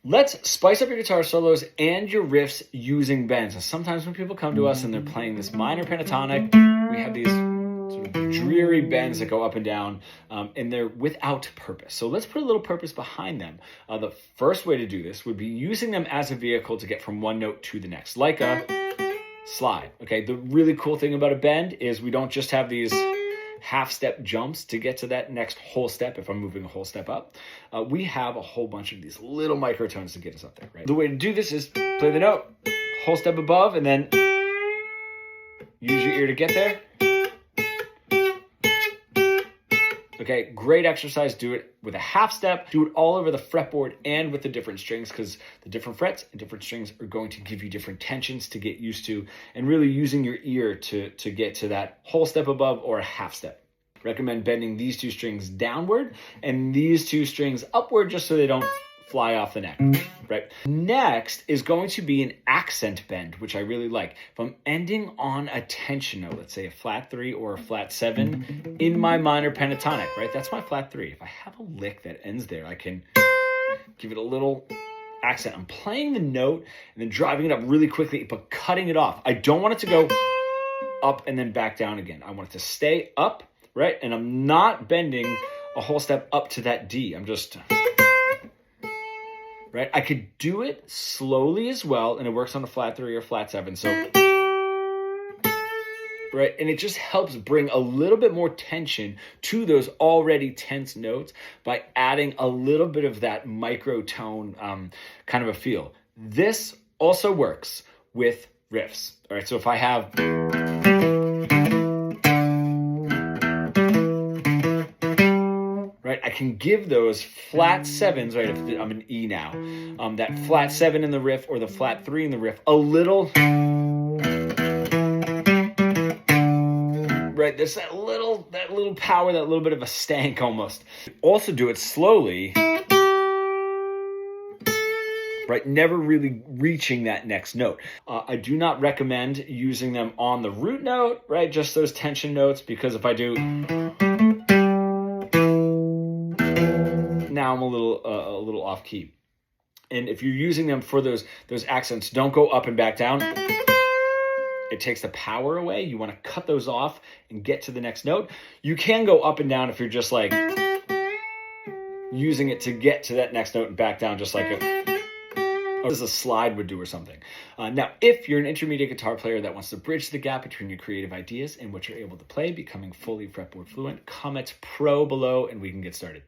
Let's spice up your guitar solos and your riffs using bends. Now, sometimes when people come to us and they're playing this minor pentatonic, we have these sort of dreary bends that go up and down, and they're without purpose. So let's put a little purpose behind them. The first way to do this would be using them as a vehicle to get from one note to the next, like a slide. Okay, the really cool thing about a bend is we don't just have these half-step jumps to get to that next whole step if I'm moving a whole step up. We have a whole bunch of these little microtones to get us up there, right? The way to do this is play the note, whole step above, and then use your ear to get there. Okay, great exercise. Do it with a half step. Do it all over the fretboard and with the different strings, because the different frets and different strings are going to give you different tensions to get used to, and really using your ear to get to that whole step above or a half step. Recommend bending these two strings downward and these two strings upward just so they don't fly off the neck, right? Next is going to be an accent bend, which I really like. If I'm ending on a tension note, let's say a flat 3 or a flat 7 in my minor pentatonic, right? That's my flat 3. If I have a lick that ends there, I can give it a little accent. I'm playing the note and then driving it up really quickly, but cutting it off. I don't want it to go up and then back down again. I want it to stay up, right? And I'm not bending a whole step up to that D. I'm just... right? I could do it slowly as well, and it works on a flat 3 or flat 7. So, right? And it just helps bring a little bit more tension to those already tense notes by adding a little bit of that microtone kind of a feel. This also works with riffs. All right, so if I have... I can give those flat 7s, right, if I'm an E now, that flat 7 in the riff or the flat 3 in the riff, a little, right, there's that little power, that little bit of a stank almost. Also do it slowly, right, never really reaching that next note. I do not recommend using them on the root note, right, just those tension notes, because if I do... now I'm a little off key. And if you're using them for those accents, don't go up and back down. It takes the power away. You want to cut those off and get to the next note. You can go up and down if you're just like using it to get to that next note and back down, just like as a slide would do or something. Now, if you're an intermediate guitar player that wants to bridge the gap between your creative ideas and what you're able to play, becoming fully fretboard fluent, comment pro below and we can get started.